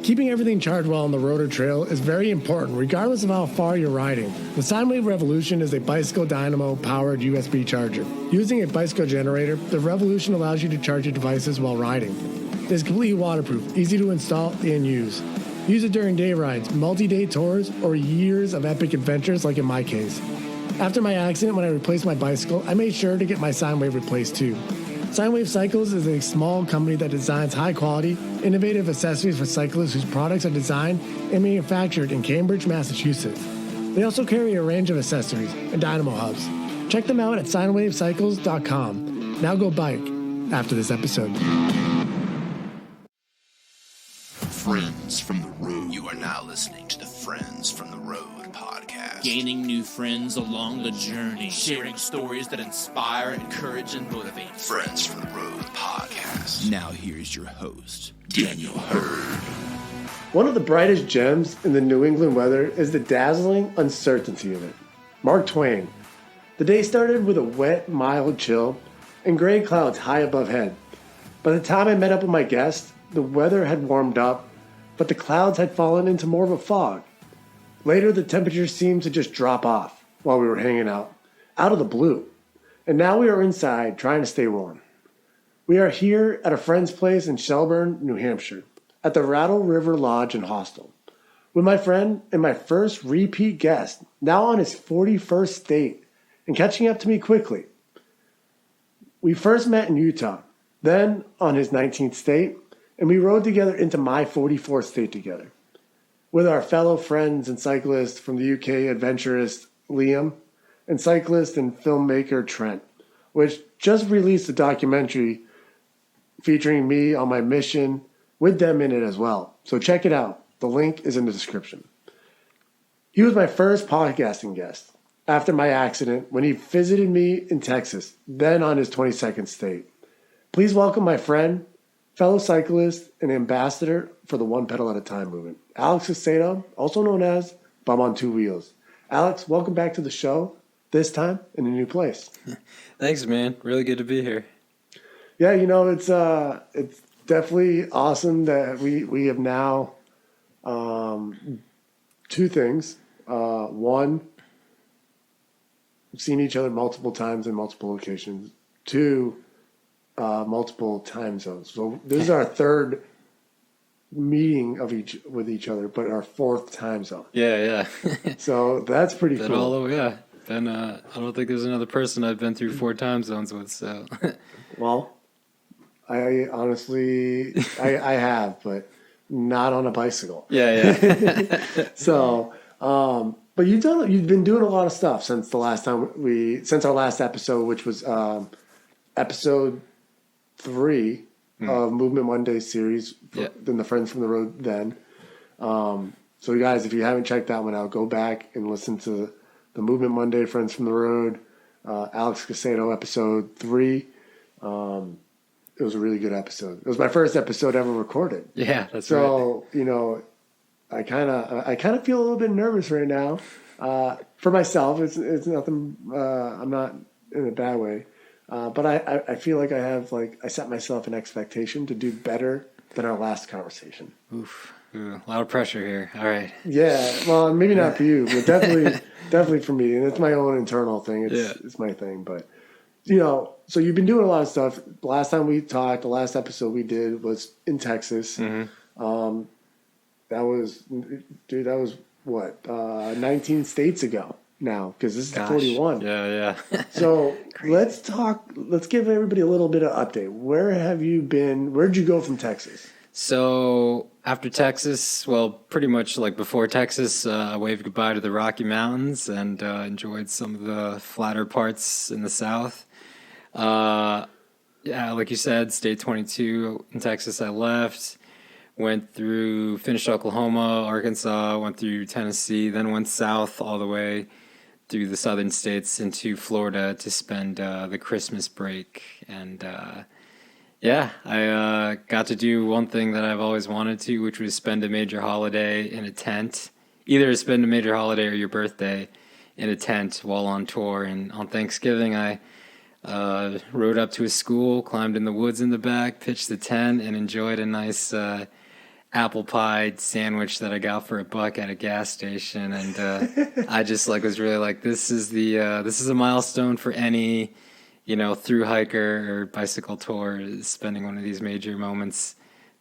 Keeping everything charged well on the road or trail is very important, regardless of how far you're riding. The Sine Wave Revolution is a bicycle dynamo-powered USB charger. Using a bicycle generator, the Revolution allows you to charge your devices while riding. It is completely waterproof, easy to install and use. Use it during day rides, multi-day tours, or years of epic adventures like in my case. After my accident, when I replaced my bicycle, I made sure to get my Sine Wave replaced too. Sine Wave Cycles is a small company that designs high-quality, innovative accessories for cyclists whose products are designed and manufactured in Cambridge, Massachusetts. They also carry a range of accessories and dynamo hubs. Check them out at sinewavecycles.com. Now go bike after this episode. Friends from the Road. You are now listening to the Friends from the Road podcast. Gaining new friends along the journey. Sharing stories that inspire, encourage, and motivate. Friends from the Road podcast. Now here's your host, Daniel Hurd. One of the brightest gems in the New England weather is the dazzling uncertainty of it. Mark Twain. The day started with a wet, mild chill and gray clouds high above head. By the time I met up with my guest, the weather had warmed up, but the clouds had fallen into more of a fog. Later, the temperature seemed to just drop off while we were hanging out of the blue. And now we are inside trying to stay warm. We are here at a friend's place in Shelburne, New Hampshire, at the Rattle River Lodge and Hostel, with my friend and my first repeat guest, now on his 41st state, and catching up to me quickly. We first met in Utah, then on his 19th state, and we rode together into my 44th state together, with our fellow friends and cyclists from the UK, adventurist Liam, and cyclist and filmmaker Trent, which just released a documentary featuring me on my mission with them in it as well. So check it out. The link is in the description. He was my first podcasting guest after my accident when he visited me in Texas, then on his 22nd state. Please welcome my friend, fellow cyclist, and ambassador for the One Pedal at a Time movement, Alex Caicedo, also known as Bum on Two Wheels. Alex, welcome back to the show, this time in a new place. Thanks, man. Really good to be here. Yeah, you know, it's definitely awesome that we have now two things. One, we've seen each other multiple times in multiple locations. Two, multiple time zones. So this is our third meeting with each other, but our fourth time zone. Yeah. So that's pretty Then cool. Then I don't think there's another person I've been through 4 time zones with. So, Well, I honestly I have, but not on a bicycle. Yeah. So, but you've been doing a lot of stuff since our last episode, which was episode 3 of Movement Monday series in the Friends from the Road then. So guys, if you haven't checked that one out, go back and listen to the Movement Monday Friends from the Road, Alex Caicedo episode 3. It was a really good episode. It was my first episode ever recorded. Yeah, that's right. So, you know, I kind of feel a little bit nervous right now. For myself, it's nothing. I'm not in a bad way. But I feel like I set myself an expectation to do better than our last conversation. Oof. Ooh, a lot of pressure here. All right. Yeah. Well, maybe not for you, but definitely for me. And it's my own internal thing. It's my thing. But, you know, so you've been doing a lot of stuff. The last time we talked, the last episode we did was in Texas. Mm-hmm. That was what, 19 states ago now, because this is 41. Yeah. So let's give everybody a little bit of update. Where have you been? Where'd you go from Texas? So after Texas, well, pretty much like before Texas, I waved goodbye to the Rocky Mountains and enjoyed some of the flatter parts in the South. Yeah, like you said, State 22 in Texas, I left. Finished Oklahoma, Arkansas, went through Tennessee, then went south all the way through the southern states into Florida to spend the Christmas break. And I got to do one thing that I've always wanted to, which was spend a major holiday in a tent. Either spend a major holiday or your birthday in a tent while on tour. And on Thanksgiving, I rode up to a school, climbed in the woods in the back, pitched the tent, and enjoyed a nice apple pie sandwich that I got for $1 at a gas station, and I just like was really like, this is a milestone for any, through hiker or bicycle tour, is spending one of these major moments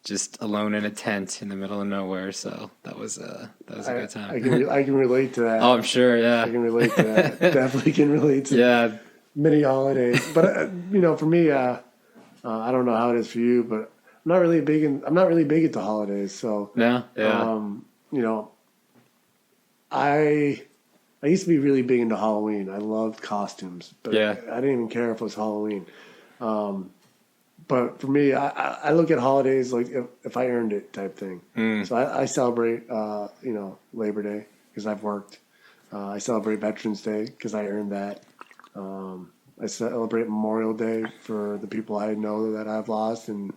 just alone in a tent in the middle of nowhere. So that was a good time. I can relate to that. Oh, I'm sure. Yeah, I can relate to that. Definitely can relate to yeah. many holidays. But for me, I don't know how it is for you, but I'm not really big into holidays. So No, yeah. I used to be really big into Halloween. I loved costumes, but Yeah. I didn't even care if it was Halloween. But for me, I look at holidays like if I earned it type thing. So I celebrate, Labor Day because I've worked. I celebrate Veterans Day because I earned that. I celebrate Memorial Day for the people I know that I've lost and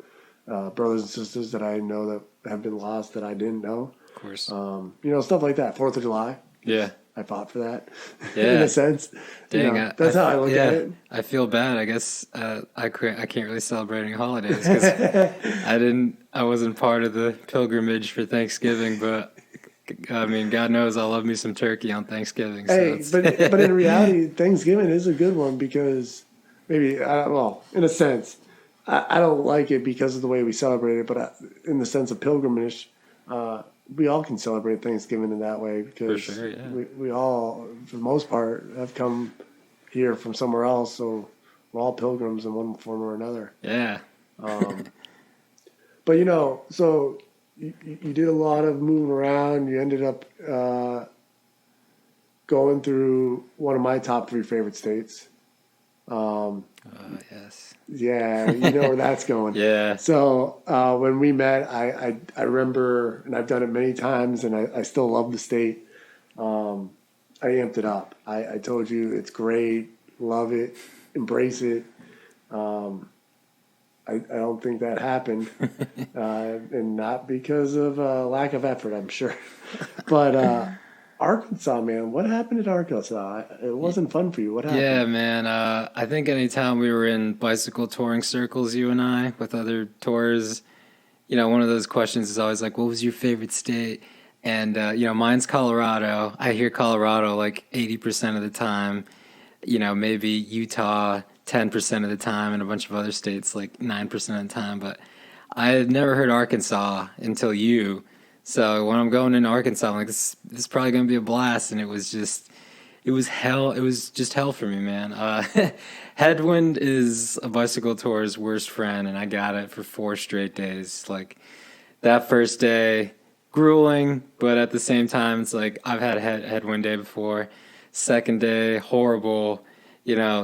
brothers and sisters that I know that have been lost that I didn't know. Of course. Stuff like that. 4th of July. Yeah. I fought for that Yeah. in a sense. Dang, that's how I look at it. I feel bad. I guess I can't really celebrate any holidays because I wasn't part of the pilgrimage for Thanksgiving, but I mean, God knows I love me some turkey on Thanksgiving. Hey, So but in reality, Thanksgiving is a good one because maybe, in a sense, I don't like it because of the way we celebrate it, but in the sense of pilgrimage, we all can celebrate Thanksgiving in that way because For sure, yeah. we all, for the most part, have come here from somewhere else, so we're all pilgrims in one form or another. yeah. But so you did a lot of moving around. You ended up going through one of my top 3 favorite states. Yes. Yeah, you know where that's going. Yeah. So when we met, I remember, and I've done it many times, and I still love the state. I amped it up. I told you it's great, love it, embrace it. I don't think that happened, and not because of lack of effort, I'm sure. But Arkansas, man, what happened at Arkansas? It wasn't fun for you. What happened? Yeah, man. I think anytime we were in bicycle touring circles, you and I, with other tours, one of those questions is always like, what was your favorite state? And, mine's Colorado. I hear Colorado like 80% of the time, maybe Utah 10% of the time, and a bunch of other states like 9% of the time. But I had never heard Arkansas until you. So when I'm going into Arkansas, I'm like, this is probably going to be a blast. And it was hell. It was just hell for me, man. Headwind is a bicycle tour's worst friend, and I got it for 4 straight days. Like that first day, grueling, but at the same time, it's like I've had headwind day before. Second day, horrible.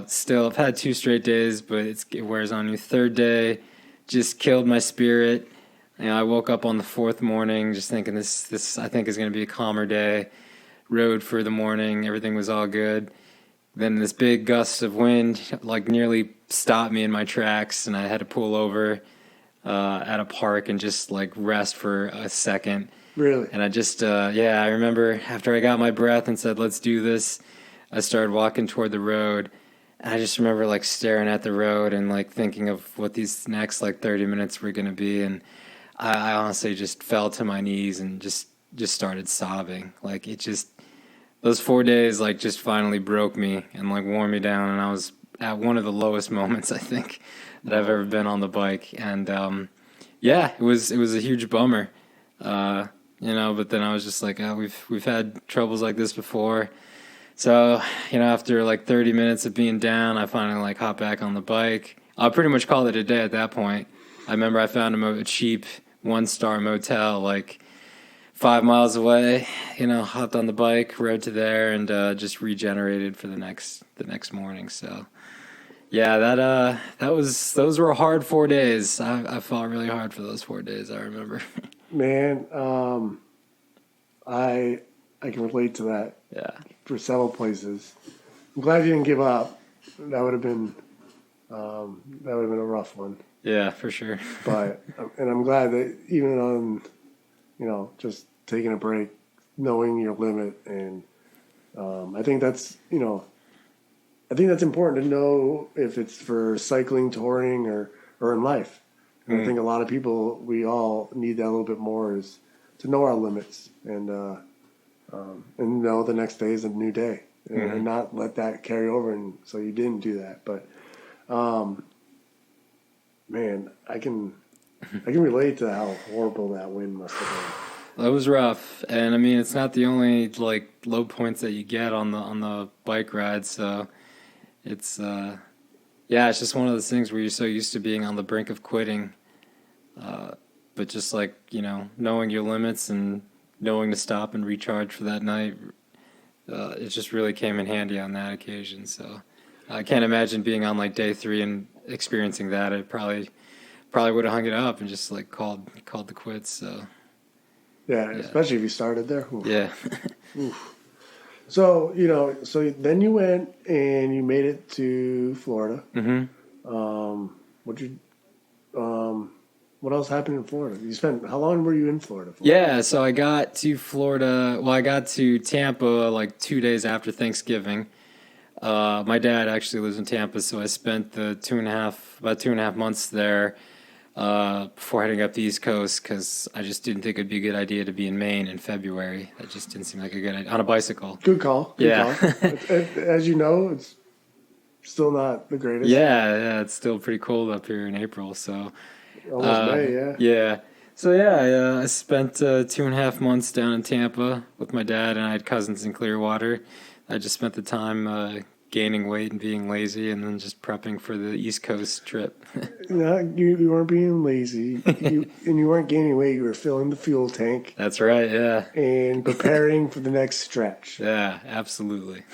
Still I've had 2 straight days, but it wears on you. Third day, just killed my spirit. I woke up on the 4th morning just thinking this I think is going to be a calmer day. Rode for the morning, everything was all good. Then this big gust of wind like nearly stopped me in my tracks, and I had to pull over at a park and just like rest for a second. Really? And I just I remember after I got my breath and said, let's do this, I started walking toward the road. And I just remember like staring at the road and like thinking of what these next like 30 minutes were going to be. And I honestly just fell to my knees and just started sobbing. Like those 4 days like just finally broke me and like wore me down. And I was at one of the lowest moments I think that I've ever been on the bike. And it was a huge bummer. But then I was just like, we've had troubles like this before. So, after like 30 minutes of being down, I finally like hopped back on the bike. I pretty much called it a day at that point. I remember I found a cheap 1-star motel like 5 miles away, hopped on the bike, rode to there, and just regenerated for the next morning. So yeah, those were hard 4 days. I fought really hard for those 4 days, I remember. Man, I can relate to that. Yeah. For several places. I'm glad you didn't give up. That would have been a rough one. Yeah, for sure. But I'm glad that even on, just taking a break, knowing your limit, and I think that's important to know if it's for cycling, touring, or in life. And I think a lot of people, we all need that a little bit more, is to know our limits and know the next day is a new day, and not let that carry over. And so you didn't do that, but man, I can relate to how horrible that wind must have been. That was rough, and I mean it's not the only like low points that you get on the bike ride. So it's it's just one of those things where you're so used to being on the brink of quitting, but just like knowing your limits and knowing to stop and recharge for that night, it just really came in handy on that occasion. So I can't imagine being on like day 3 and experiencing that. I probably would have hung it up and just like called the quits. So. Yeah, especially if you started there. Oof. Yeah. Oof. So, so then you went and you made it to Florida. Mm-hmm. What else happened in Florida? How long were you in Florida for? Yeah, so I got to Florida. Well, I got to Tampa like 2 days after Thanksgiving. My dad actually lives in Tampa, so I spent about 2.5 months there. Before heading up the East Coast, because I just didn't think it'd be a good idea to be in Maine in February. That just didn't seem like a good idea. On a bicycle. Good call. Yeah. As you know, it's still not the greatest. Yeah, it's still pretty cold up here in April, so. Almost May, yeah. Yeah. So, I spent 2.5 months down in Tampa with my dad, and I had cousins in Clearwater. I just spent the time gaining weight and being lazy, and then just prepping for the East Coast trip. No, you weren't being lazy, and you weren't gaining weight. You were filling the fuel tank. That's right, yeah. And preparing for the next stretch. Yeah, absolutely.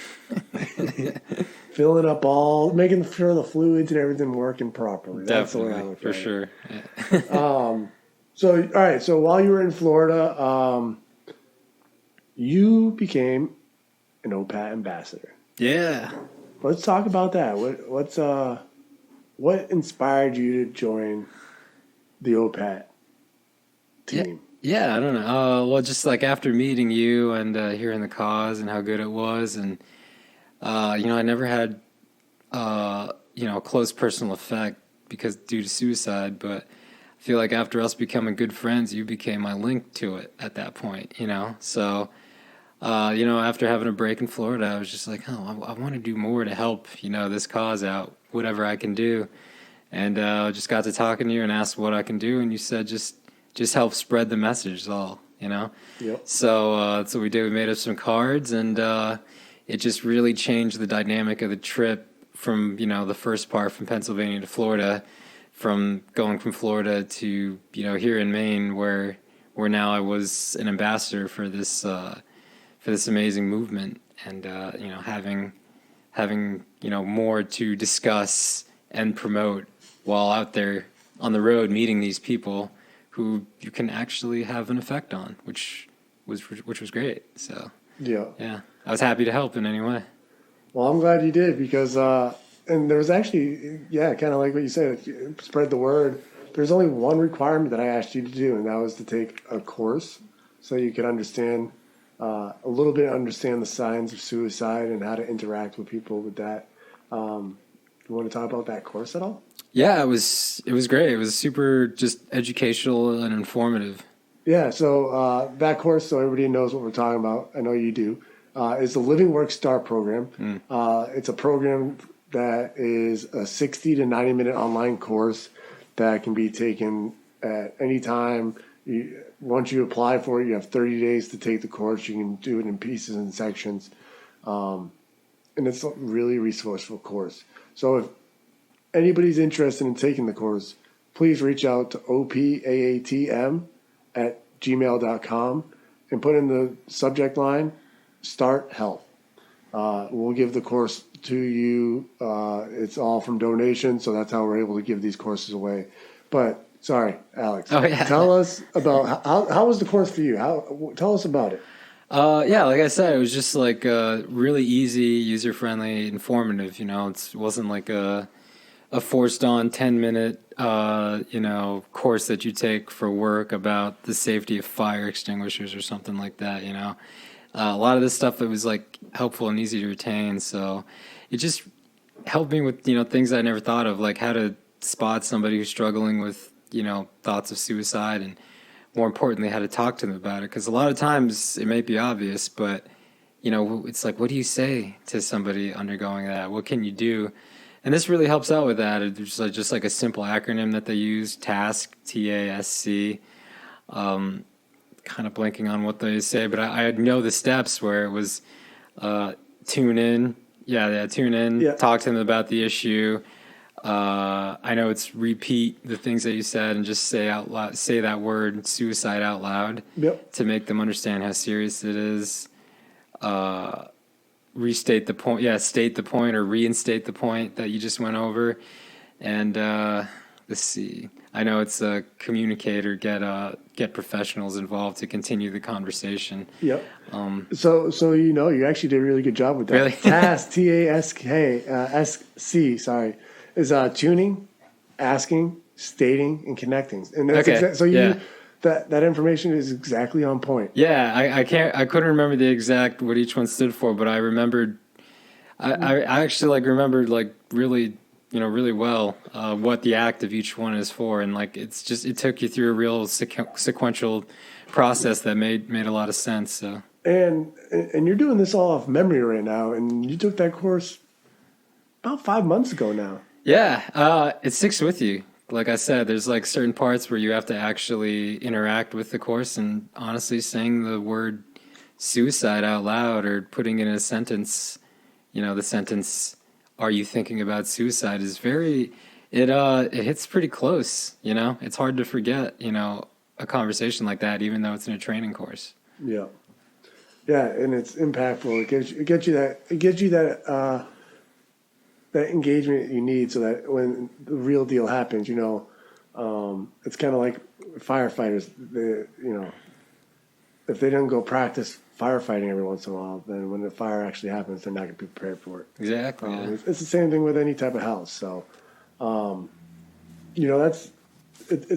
Filling up making sure the fluids and everything working properly. That's Definitely, the way I look for at sure. It. So, all right. So while you were in Florida, you became an Opat Ambassador. Yeah. Let's talk about that. What inspired you to join the Opat team? Yeah, I don't know. Well, just like after meeting you and hearing the cause and how good it was, and I never had a close personal effect due to suicide, but I feel like after us becoming good friends, you became my link to it at that point. So. After having a break in Florida, I was just like, I want to do more to help, this cause out, whatever I can do. And just got to talking to you and asked what I can do. And you said, just help spread the message is all, Yep. So we did. We made up some cards, and it just really changed the dynamic of the trip from, the first part from Pennsylvania to Florida, from going from Florida to, here in Maine, where now I was an ambassador for this amazing movement, and having more to discuss and promote while out there on the road meeting these people who you can actually have an effect on, which was great. So yeah, I was happy to help in any way. Well, I'm glad you did, because and there was actually kind of like what you said, spread the word. There's only one requirement that I asked you to do, and that was to take a course so you could understand understand the signs of suicide and how to interact with people with that. You want to talk about that course at all? Yeah, it was great. It was super just educational and informative. Yeah, so that course, so everybody knows what we're talking about, I know you do, is the Living Work Start program. It's a program that is a 60 to 90-minute online course that can be taken at any time. Once you apply for it, you have 30 days to take the course. You can do it in pieces and sections. And it's a really resourceful course. So if anybody's interested in taking the course, please reach out to opaatm@gmail.com and put in the subject line, Start Health. We'll give the course to you. It's all from donation, so that's how we're able to give these courses away. But sorry, Alex. Oh, yeah. Tell us about how was the course for you? Tell us about it. Like I said, it was just like really easy, user-friendly, informative. It wasn't like a forced-on 10-minute course that you take for work about the safety of fire extinguishers or something like that. A lot of this stuff, it was like helpful and easy to retain. So it just helped me with things I never thought of, like how to spot somebody who's struggling with thoughts of suicide, and more importantly, how to talk to them about it. Because a lot of times it may be obvious, but it's like, what do you say to somebody undergoing that? What can you do? And this really helps out with that. It's just like a simple acronym that they use, TASC, TASC. Kind of blanking on what they say, but I know the steps where it was tune in. Yeah, tune in, talk to them about the issue. I know it's repeat the things that you said and just say that word suicide out loud to make them understand how serious it is. Restate the point. State the point or reinstate the point that you just went over. And let's see. I know it's a communicator. Get professionals involved to continue the conversation. Yep. So you actually did a really good job with that. Really? TASK, TASC, sorry, is tuning, asking, stating, and connecting. And that's that information is exactly on point. Yeah, I couldn't remember the exact what each one stood for, but I remembered. I actually remembered really really well what the act of each one is for, and it took you through a real sequential process that made a lot of sense. So and you're doing this all off memory right now, and you took that course about 5 months ago now. Yeah, it sticks with you. Like I said, there's certain parts where you have to actually interact with the course, and honestly, saying the word suicide out loud or putting it in a sentence, the sentence, "Are you thinking about suicide?" is it hits pretty close. It's hard to forget, a conversation like that, even though it's in a training course. Yeah. Yeah. And it's impactful. It gets you that engagement you need so that when the real deal happens, it's kind of like firefighters, if they don't go practice firefighting every once in a while, then when the fire actually happens, they're not going to be prepared for it. Exactly. It's the same thing with any type of house. So, it's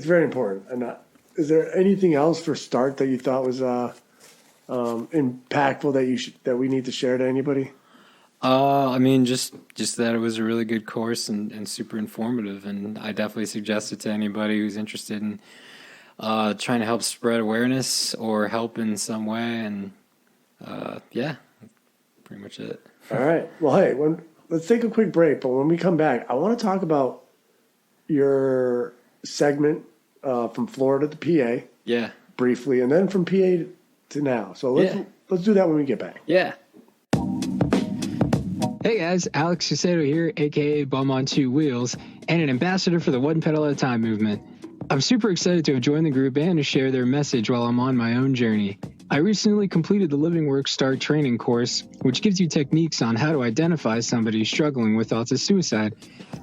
very important. And is there anything else for START that you thought was impactful that we need to share to anybody? Just that it was a really good course and super informative, and I definitely suggest it to anybody who's interested in trying to help spread awareness or help in some way. And pretty much it. All right. Well, hey, let's take a quick break, but when we come back, I want to talk about your segment from Florida to PA. Yeah. Briefly, and then from PA to now. So let's do that when we get back. Yeah. Hey guys, Alex Caicedo here, aka Bum on Two Wheels, and an ambassador for the One Pedal at a Time movement. I'm super excited to have joined the group and to share their message while I'm on my own journey. I recently completed the Living Work Start training course, which gives you techniques on how to identify somebody struggling with thoughts of suicide,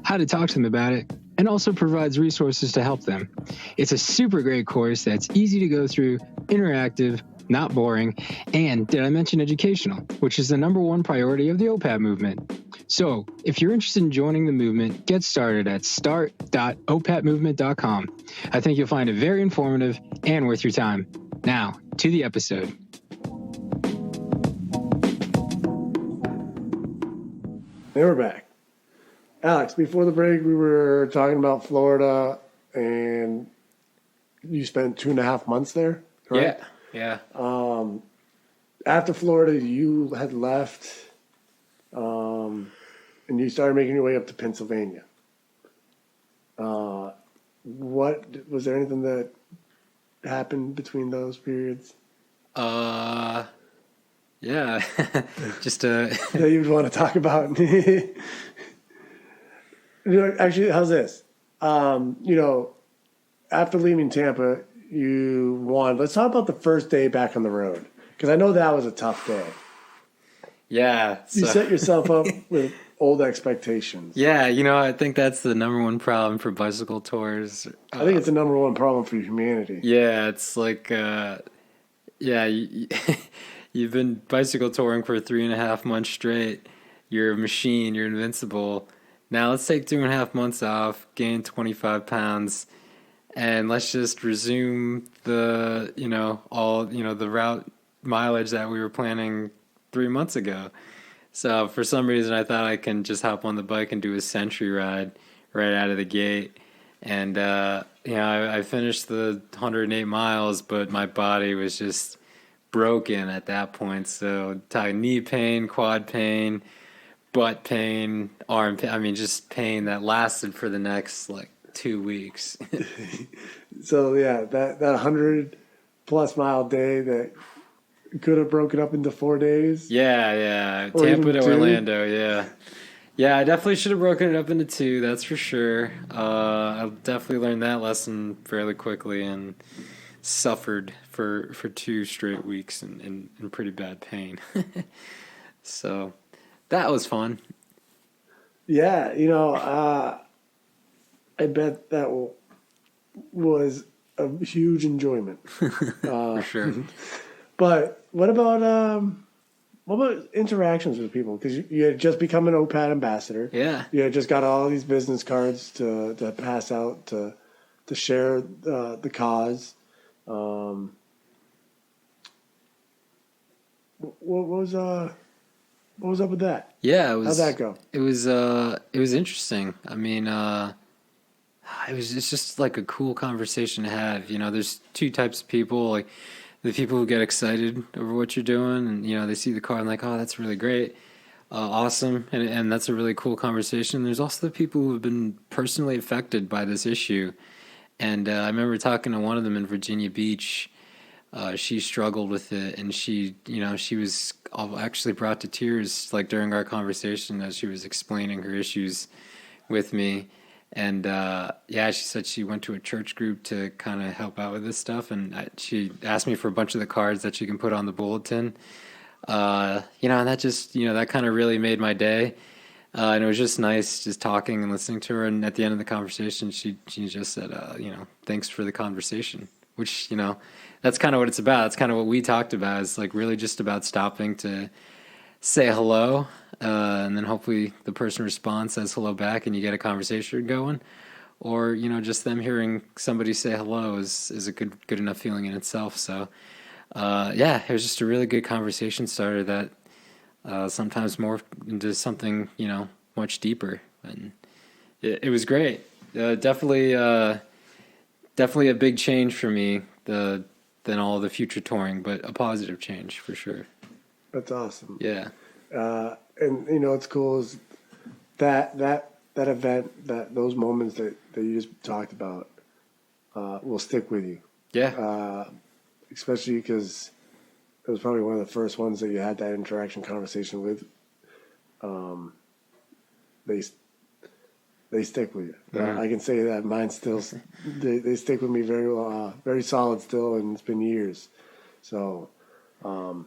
how to talk to them about it, and also provides resources to help them. It's a super great course that's easy to go through, interactive, not boring, and did I mention educational, which is the #1 priority of the Opat movement. So if you're interested in joining the movement, get started at start.opatmovement.com. I think you'll find it very informative and worth your time. Now, to the episode. And we're back. Alex, before the break, we were talking about Florida, and you spent 2.5 months there, correct? Yeah. After Florida, you had left, and you started making your way up to Pennsylvania. What was there anything that happened between those periods? Yeah. Just that you'd want to talk about. Actually, how's this? After leaving Tampa, you won. Let's talk about the first day back on the road, because I know that was a tough day. Yeah. You set yourself up with old expectations. Yeah, I think that's the #1 problem for bicycle tours. I think it's the #1 problem for humanity. Yeah, it's you've been bicycle touring for 3.5 months straight. You're a machine. You're invincible. Now let's take 2.5 months off, gain 25 pounds, and let's just resume the the route mileage that we were planning 3 months ago. So for some reason, I thought I can just hop on the bike and do a century ride right out of the gate. And, I finished the 108 miles, but my body was just broken at that point. So knee pain, quad pain, butt pain, arm pain. I mean, just pain that lasted for the next 2 weeks. So yeah, that 100+ mile day that could have broken up into 4 days. Yeah. Or Tampa to even 2. Orlando, yeah. Yeah, I definitely should have broken it up into 2, that's for sure. I definitely learned that lesson fairly quickly and suffered for 2 straight weeks in pretty bad pain. So that was fun. Yeah, I bet that was a huge enjoyment. For sure. But what about interactions with people? Because you had just become an Opat Ambassador. Yeah. You had just got all these business cards to pass out to share the cause. What was up with that? Yeah, How'd that go? It was interesting. I mean, it's just like a cool conversation to have. There's 2 types of people, like the people who get excited over what you're doing, and they see the car and like, oh, that's really great, awesome, and that's a really cool conversation. There's also the people who have been personally affected by this issue, and I remember talking to one of them in Virginia Beach. She struggled with it, and she was actually brought to tears during our conversation as she was explaining her issues with me. And she said she went to a church group to kind of help out with this stuff, and she asked me for a bunch of the cards that she can put on the bulletin. And that just that kind of really made my day. And it was just nice just talking and listening to her. And at the end of the conversation, she just said, thanks for the conversation, which, that's kind of what it's about. That's kind of what we talked about. It's really just about stopping to say hello. And then hopefully the person responds, says hello back, and you get a conversation going. Or, just them hearing somebody say hello is a good enough feeling in itself. So, it was just a really good conversation starter that sometimes morphed into something, much deeper. And it was great. Definitely a big change for me than all the future touring, but a positive change for sure. That's awesome. Yeah. And what's cool is that event, those moments that you just talked about will stick with you. Yeah. Especially because it was probably one of the first ones that you had that interaction conversation with. They stick with you. Mm-hmm. I can say that mine still they stick with me very solid still, and it's been years. So I'm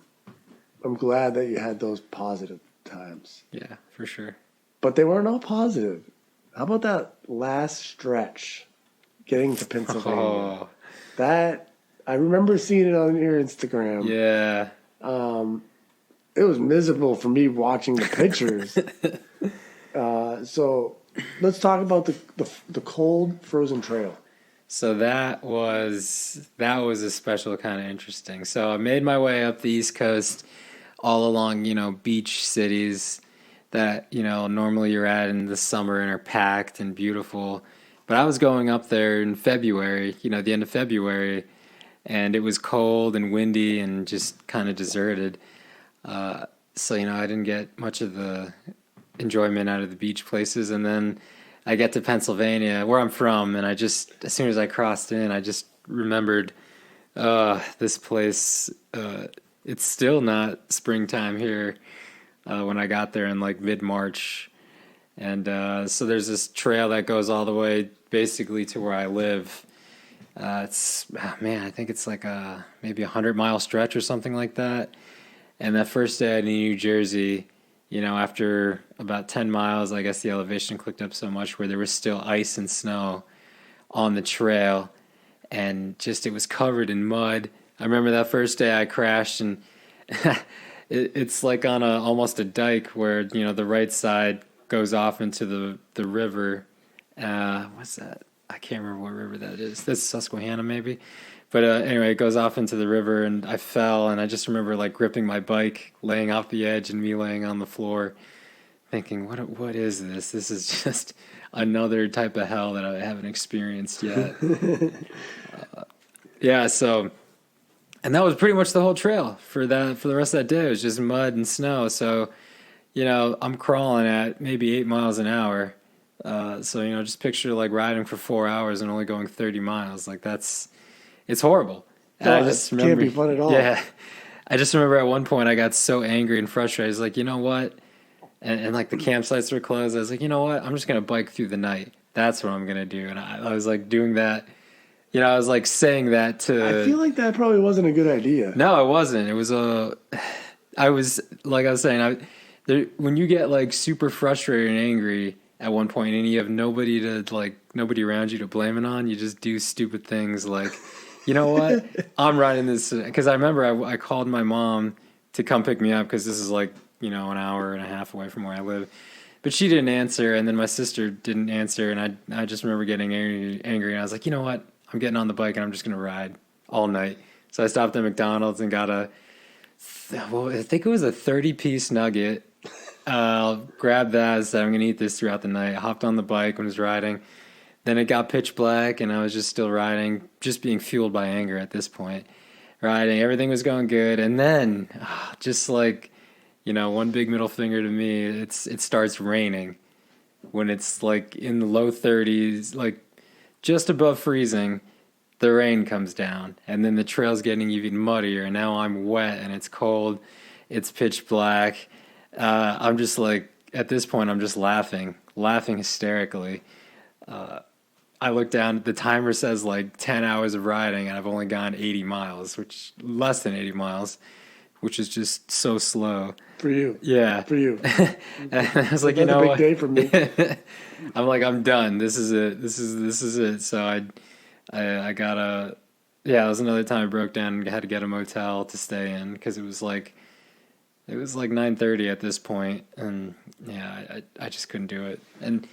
glad that you had those positive times. Yeah, for sure. But they weren't all positive. How about that last stretch getting to Pennsylvania? Oh. That I remember seeing it on your Instagram. Yeah. It was miserable for me watching the pictures. So let's talk about the cold frozen trail. So that was a special kind of interesting. So I made my way up the East Coast, all along, beach cities that, normally you're at in the summer and are packed and beautiful. But I was going up there in February, the end of February, and it was cold and windy and just kind of deserted. So, I didn't get much of the enjoyment out of the beach places. And then I get to Pennsylvania, where I'm from, and as soon as I crossed in, I just remembered, this place, it's still not springtime here when I got there in mid-March. And so there's this trail that goes all the way basically to where I live. I think it's maybe 100-mile stretch or something like that. And that first day in New Jersey, after about 10 miles, I guess the elevation clicked up so much where there was still ice and snow on the trail, and it was covered in mud. I remember that first day I crashed, and it's on almost a dike where, the right side goes off into the river. What's that? I can't remember what river that is. That's Susquehanna maybe. But anyway, it goes off into the river, and I fell, and I just remember gripping my bike, laying off the edge, and me laying on the floor, thinking, what is this? This is just another type of hell that I haven't experienced yet. Yeah, so, and that was pretty much the whole trail for the rest of that day. It was just mud and snow. So, I'm crawling at maybe 8 miles an hour. So, just picture like riding for 4 hours and only going 30 miles. Like it's horrible. And No, it can't be fun at all. Yeah. I just remember at one point I got so angry and frustrated. I was like, you know what? And like the campsites were closed. I was like, you know what? I'm just going to bike through the night. That's what I'm going to do. And I was like doing that. I was like saying that to. I feel like that probably wasn't a good idea. No, it wasn't. It was I was like I was saying. When you get like super frustrated and angry at one point, and you have nobody around you to blame it on, you just do stupid things like, you know what? I'm riding this because I remember I called my mom to come pick me up because this is like an hour and a half away from where I live. But she didn't answer, and then my sister didn't answer, and I just remember getting angry, and I was like, you know what? I'm getting on the bike, and I'm just going to ride all night. So I stopped at McDonald's and got I think it was a 30-piece nugget. Grabbed that, said I'm going to eat this throughout the night. I hopped on the bike and was riding. Then it got pitch black, and I was just still riding, just being fueled by anger at this point. Riding, everything was going good, and then just like, one big middle finger to me, it starts raining when it's like in the low 30s, like just above freezing. The rain comes down, and then the trail's getting even muddier, and now I'm wet, and it's cold, it's pitch black. I'm just like, at this point, I'm just laughing hysterically. I look down, the timer says like 10 hours of riding, and I've only gone 80 miles, which less than 80 miles, which is just so slow. For you. Yeah. For you. And I was like, That's a big day for me. I'm like, I'm done. This is it. This is it. So I got it was another time I broke down and had to get a motel to stay in because it was like 9:30 at this point, and I just couldn't do it. And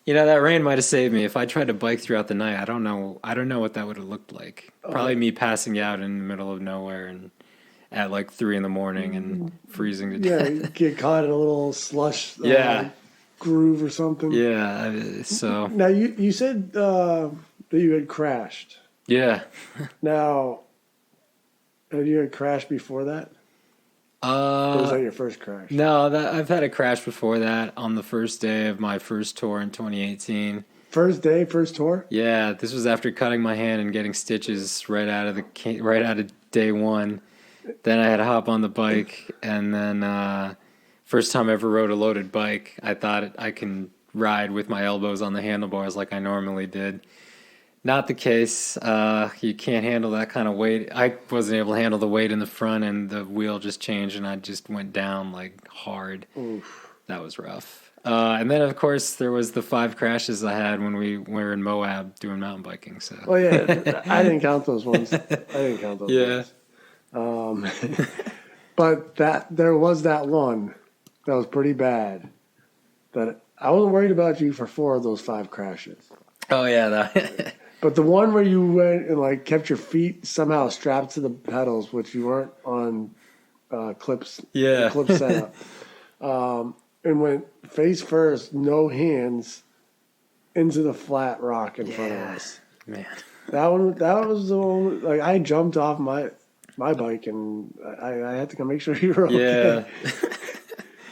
that rain might have saved me if I tried to bike throughout the night. I don't know what that would have looked like. Probably me passing out in the middle of nowhere and at like 3 a.m. and freezing to death. Yeah, you get caught in a little slush groove or something. Yeah, so now you said that you had crashed. Yeah. Now, have you had crashed before that? Or was that your first crash? No, I've had a crash before that on the first day of my first tour in 2018. First day, first tour? Yeah, this was after cutting my hand and getting stitches right out of day one. Then I had to hop on the bike, and then first time I ever rode a loaded bike, I thought I can ride with my elbows on the handlebars like I normally did. Not the case. You can't handle that kind of weight. I wasn't able to handle the weight in the front, and the wheel just changed, and I just went down like hard. Oof. That was rough. And then, of course, there was the 5 crashes I had when we were in Moab doing mountain biking. So. Oh yeah, I didn't count those ones. Yeah. But there was that one that was pretty bad. That I wasn't worried about you for 4 of those 5 crashes. Oh yeah. But the one where you went and like kept your feet somehow strapped to the pedals, which you weren't on clips. Yeah. Clip setup. And went face first, no hands, into the flat rock in front of us. Man. That was the one. Like I jumped off my bike and I had to come make sure you were okay. Yeah.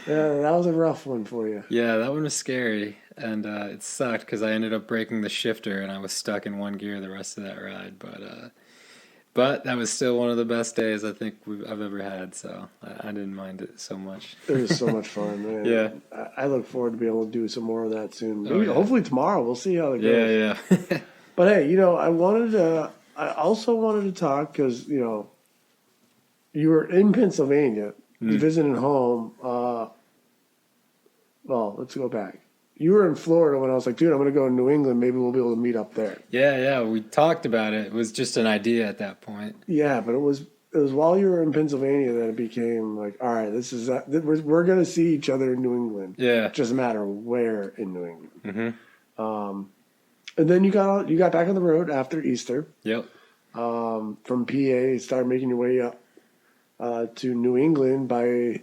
Yeah, that was a rough one for you. Yeah, that one was scary, and it sucked because I ended up breaking the shifter, and I was stuck in one gear the rest of that ride. But that was still one of the best days I think I've ever had, so I didn't mind it so much. It was so much fun, man. Yeah. I look forward to being able to do some more of that soon. Oh, yeah. Hopefully tomorrow. We'll see how it goes. Yeah. But hey, I also wanted to talk because, you were in Pennsylvania, visiting home. Well, let's go back. You were in Florida when I was like, dude, I'm going to go to New England. Maybe we'll be able to meet up there. Yeah. We talked about it. It was just an idea at that point. Yeah, but it was while you were in Pennsylvania that it became like, all right, we're going to see each other in New England. Yeah. It doesn't matter where in New England. Mm-hmm. And then you got back on the road after Easter. Yep. From PA, started making your way up to New England by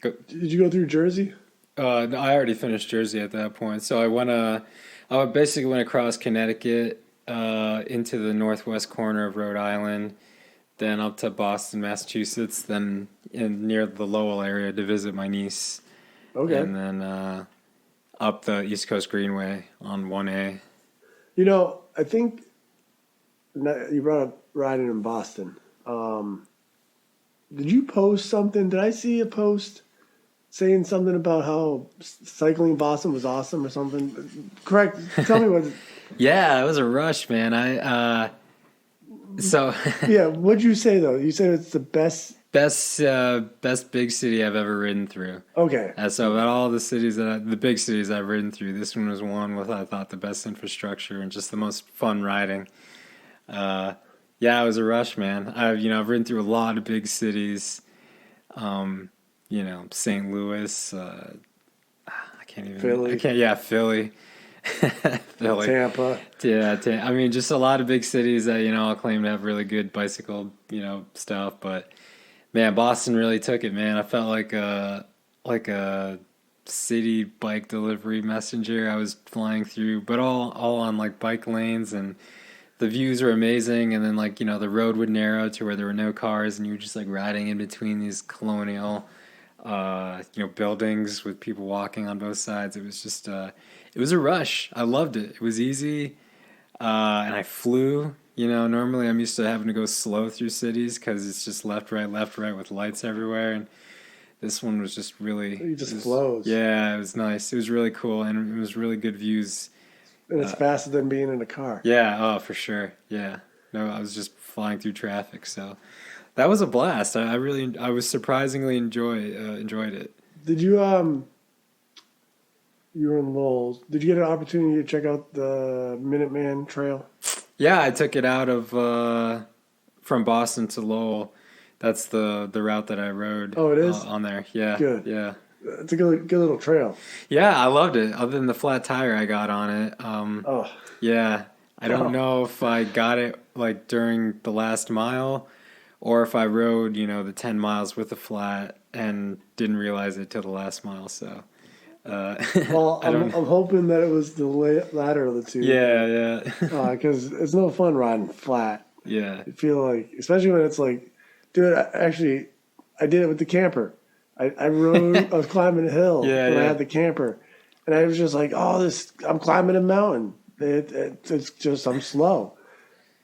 Did you go through Jersey? No, I already finished Jersey at that point. So I basically went across Connecticut into the northwest corner of Rhode Island, then up to Boston, Massachusetts, then near the Lowell area to visit my niece. Okay. And then up the East Coast Greenway on 1A. You know, I think you brought up riding in Boston. Did you post something? Did I see a post saying something about how cycling in Boston was awesome or something? Correct. Tell me what. Yeah, it was a rush, man. Yeah, what'd you say though? You said it's the best best big city I've ever ridden through. Okay. So about all the big cities I've ridden through, this one was one with, I thought, the best infrastructure and just the most fun riding. Yeah, it was a rush, man. I've ridden through a lot of big cities. St. Louis. I can't even. Philly. Philly. Philly. Tampa. Yeah, I mean, just a lot of big cities that all claim to have really good bicycle, stuff. But man, Boston really took it, man. I felt like a city bike delivery messenger. I was flying through, but all on like bike lanes, and the views were amazing. And then the road would narrow to where there were no cars, and you were just like riding in between these colonial buildings with people walking on both sides. It was just it was a rush. I loved it. It was easy, and I flew. Normally I'm used to having to go slow through cities because it's just left, right with lights everywhere, and this one was just really. It just flows. Yeah, it was nice. It was really cool, and it was really good views. And it's faster than being in a car. Yeah, oh, for sure. Yeah. No, I was just flying through traffic, so that was a blast. I was surprisingly enjoyed it. Did you you were in Lowell. Did you get an opportunity to check out the Minuteman Trail? Yeah, I took it out of from Boston to Lowell. That's the route that I rode. Oh, it is on there. Yeah, good. Yeah, it's a good little trail. Yeah, I loved it. Other than the flat tire I got on it. Yeah, I don't know if I got it like during the last mile, or if I rode the 10 miles with a flat and didn't realize it till the last mile. So. Well, I'm hoping that it was the latter of the two. Yeah. Because it's no fun riding flat. Yeah. I feel like, especially when it's like, dude, I did it with the camper. I was climbing a hill when I had the camper. And I was just like, I'm climbing a mountain. It's just, I'm slow.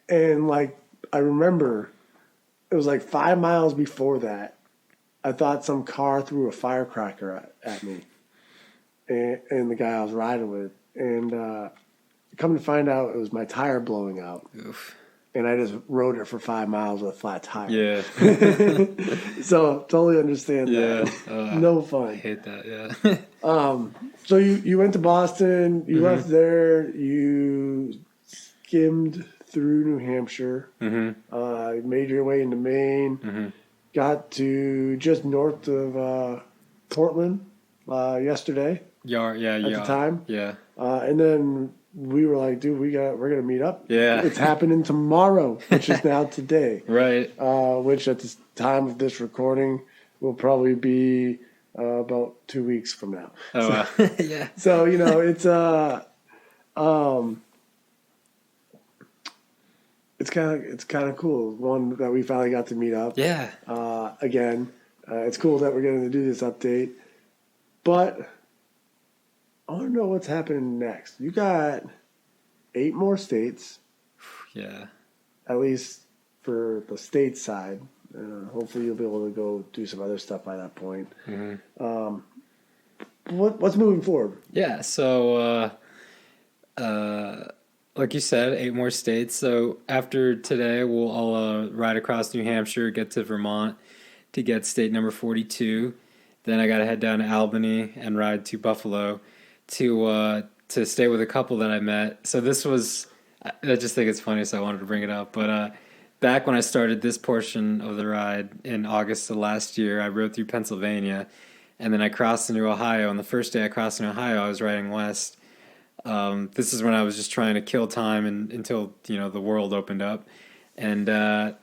And like, I remember it was like 5 miles before that, I thought some car threw a firecracker at me. And the guy I was riding with, and come to find out, it was my tire blowing out. Oof. And I just rode it for 5 miles with a flat tire. Yeah. So totally understand that. No fun. I hate that. Yeah. So you went to Boston. You left there. You skimmed through New Hampshire. Made your way into Maine. Got to just north of Portland yesterday. At the time. Yeah. And then we were like, dude, we're gonna meet up. Yeah. It's happening tomorrow, which is now today. Right. Which at the time of this recording will probably be about 2 weeks from now. Oh, yeah. So it's kind of cool. One that we finally got to meet up. Yeah. Again, it's cool that we're going to do this update, but I want to know what's happening next. You got 8 more states. Yeah. At least for the state side. Hopefully you'll be able to go do some other stuff by that point. What's moving forward? Yeah. So, like you said, 8 more states. So after today, I'll ride across New Hampshire, get to Vermont to get state number 42. Then I got to head down to Albany and ride to Buffalo to stay with a couple that I met. So this was, I just think it's funny, so I wanted to bring it up. But back when I started this portion of the ride in August of last year, I rode through Pennsylvania, and then I crossed into Ohio. And the first day I crossed into Ohio, I was riding west. This is when I was just trying to kill time until the world opened up, and a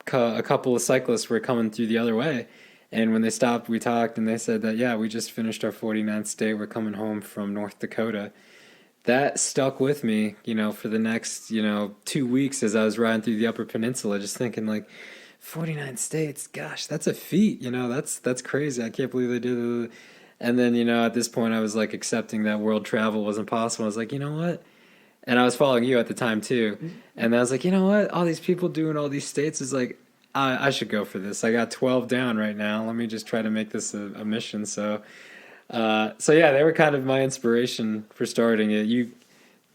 couple of cyclists were coming through the other way, And when they stopped, we talked, and they said that, yeah, we just finished our 49th state. We're coming home from North Dakota. That stuck with me, for the next, 2 weeks as I was riding through the Upper Peninsula, just thinking, like, 49 states, gosh, that's a feat, that's crazy. I can't believe they did it. And then, at this point, I was, like, accepting that world travel wasn't possible. I was like, you know what? And I was following you at the time, too. And I was like, you know what? All these people doing all these states is like, I should go for this. I got 12 down right now. Let me just try to make this a mission. So yeah, they were kind of my inspiration for starting it.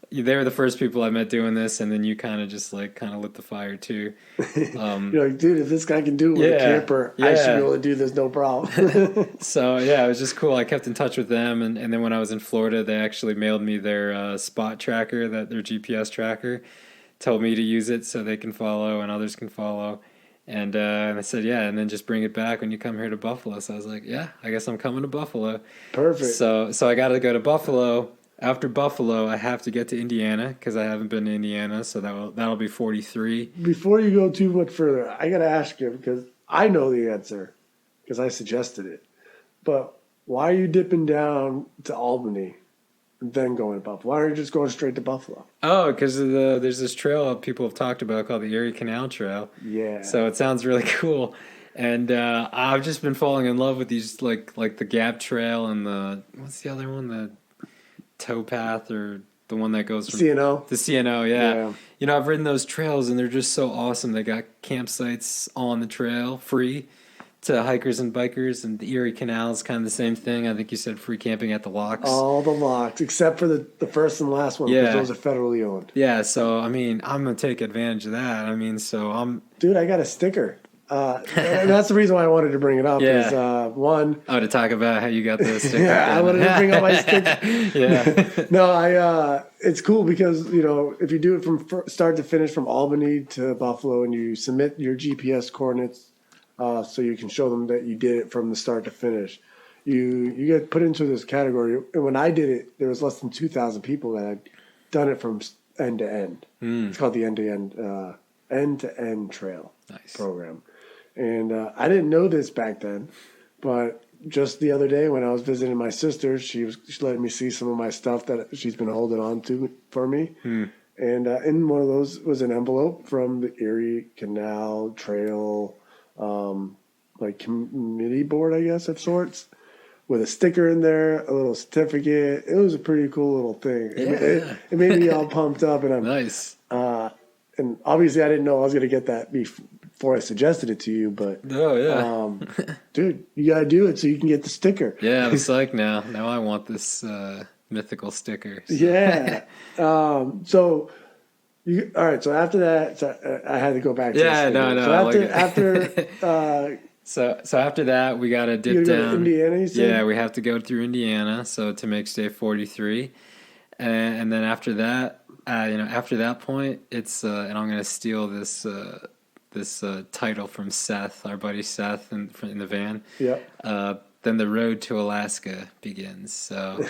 They were the first people I met doing this, and then you kind of just lit the fire too. You're like, dude, if this guy can do it with a camper, I should be able to do this, no problem. So yeah, it was just cool. I kept in touch with them, and then when I was in Florida, they actually mailed me their spot tracker, their GPS tracker, told me to use it so they can follow and others can follow. And I said, yeah, and then just bring it back when you come here to Buffalo. So I was like, yeah, I guess I'm coming to Buffalo. Perfect. So I got to go to Buffalo. After Buffalo, I have to get to Indiana because I haven't been to Indiana. So that'll be 43. Before you go too much further, I got to ask you, because I know the answer because I suggested it. But why are you dipping down to Albany and then going to Buffalo? Why aren't you just going straight to Buffalo? Oh, because there's this trail people have talked about called the Erie Canal Trail. Yeah. So it sounds really cool. And I've just been falling in love with these, like the Gap Trail and what's the other one? The Towpath, or the one that goes from CNO. The CNO, yeah. I've ridden those trails, and they're just so awesome. They got campsites on the trail, free to hikers and bikers, and the Erie Canal is kind of the same thing. I think you said free camping at the locks. All the locks, except for the first and last one, because those are federally owned. Yeah, so, I'm going to take advantage of that. Dude, I got a sticker. And that's the reason why I wanted to bring it up. Is one. Oh, to talk about how you got the sticker. I wanted to bring up my sticker. Yeah. No, it's cool because if you do it from start to finish from Albany to Buffalo, and you submit your GPS coordinates, so you can show them that you did it from the start to finish, you get put into this category. And when I did it, there was less than 2,000 people that had done it from end to end. It's called the end-to-end trail program. And I didn't know this back then, but just the other day when I was visiting my sister, she let me see some of my stuff that she's been holding on to for me. And in one of those was an envelope from the Erie Canal Trail, committee board, I guess, of sorts, with a sticker in there, a little certificate. It was a pretty cool little thing. Yeah. It made me all pumped up, and I'm nice. And obviously, I didn't know I was going to get that before I suggested it to you. But dude, you got to do it so you can get the sticker. Yeah, I'm psyched now. Now I want this mythical sticker. So. Yeah. All right. So after that, I had to go back. So after that, we got to dip down. Go to Indiana, you said? Yeah, we have to go through Indiana. So to make state 43, and then after that. After that point, it's and I'm going to steal this title from Seth, our buddy Seth, in the van. Yeah. Then the road to Alaska begins. So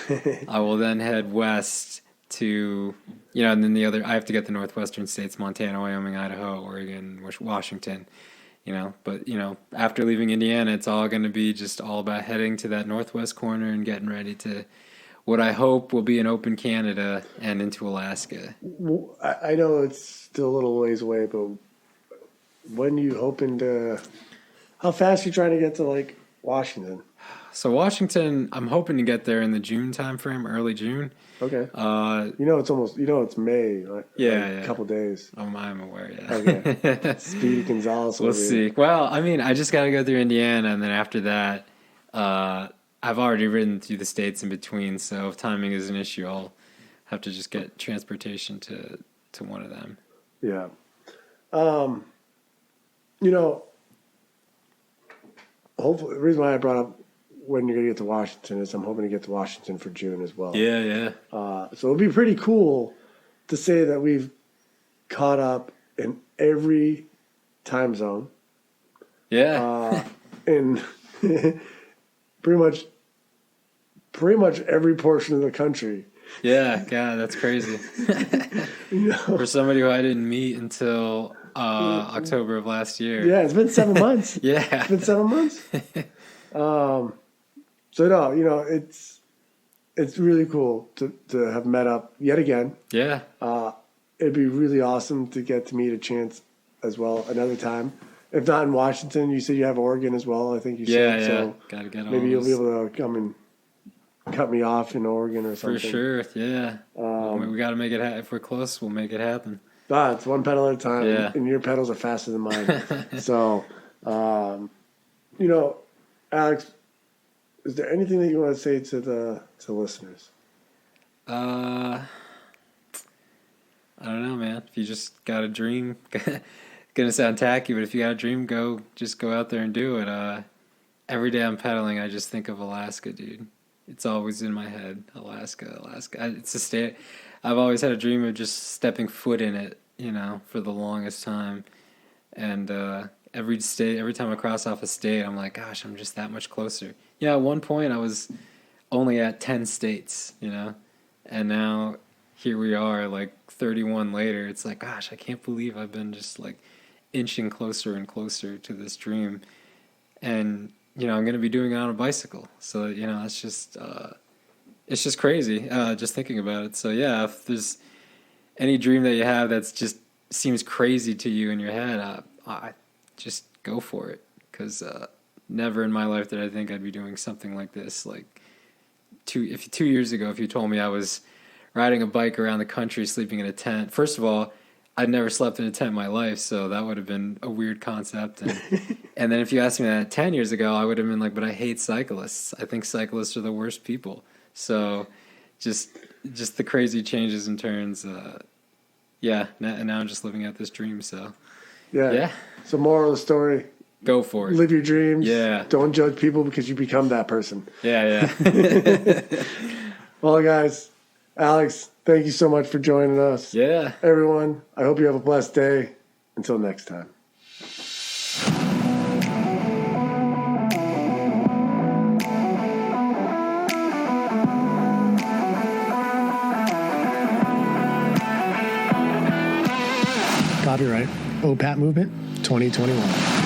I will then head west to, and then I have to get the northwestern states: Montana, Wyoming, Idaho, Oregon, Washington. But after leaving Indiana, it's all going to be just all about heading to that northwest corner and getting ready to. What I hope will be an open Canada and into Alaska. I know it's still a little ways away, but when you hoping to? How fast are you trying to get to Washington? So Washington, I'm hoping to get there in the June timeframe, early June. Okay. It's almost. It's May. A couple days. I'm aware. Yeah. Okay. Speedy Gonzalez. We'll see. Well, I just got to go through Indiana, and then after that. I've already ridden through the states in between, so if timing is an issue, I'll have to just get transportation to one of them. Yeah. Hopefully, the reason why I brought up when you're going to get to Washington is I'm hoping to get to Washington for June as well. Yeah. So it'd be pretty cool to say that we've caught up in every time zone. Yeah. In pretty much every portion of the country. Yeah, God, that's crazy. For somebody who I didn't meet until October of last year. Yeah, it's been 7 months. Yeah. It's been 7 months. So no, it's really cool to have met up yet again. Yeah. It'd be really awesome to get to meet a Chance as well another time. If not in Washington, you said you have Oregon as well. I think you said. Yeah. So Gotta get all maybe you'll be those. able to come and cut me off in Oregon or something. For sure, yeah. We got to make it happen. If we're close, we'll make it happen. It's one pedal at a time, Yeah. and your pedals are faster than mine. So, Alex, is there anything that you want to say to the listeners? I don't know, man. If you just got a dream, gonna sound tacky, but if you got a dream, go out there and do it. Every day I'm pedaling, I just think of Alaska, dude. It's always in my head. Alaska. It's a state. I've always had a dream of just stepping foot in it, for the longest time. And every time I cross off a state, I'm like, gosh, I'm just that much closer. Yeah, at one point I was only at 10 states, and now here we are, like 31 later. It's like, gosh, I can't believe I've been just like inching closer and closer to this dream. And I'm going to be doing it on a bicycle. So, it's just crazy, just thinking about it. So, yeah, if there's any dream that you have that's just seems crazy to you in your head, I just go for it. Because never in my life did I think I'd be doing something like this. Like 2 years ago, if you told me I was riding a bike around the country, sleeping in a tent, first of all, I'd never slept in a tent in my life, so that would have been a weird concept. And then if you asked me that 10 years ago, I would have been like, but I hate cyclists. I think cyclists are the worst people. So just the crazy changes and turns. And now I'm just living out this dream. So yeah. So moral of the story, go for it. Live your dreams. Yeah. Don't judge people because you become that person. Yeah. Well, guys, Alex, thank you so much for joining us. Yeah. Everyone, I hope you have a blessed day. Until next time. Copyright Opat Movement 2021.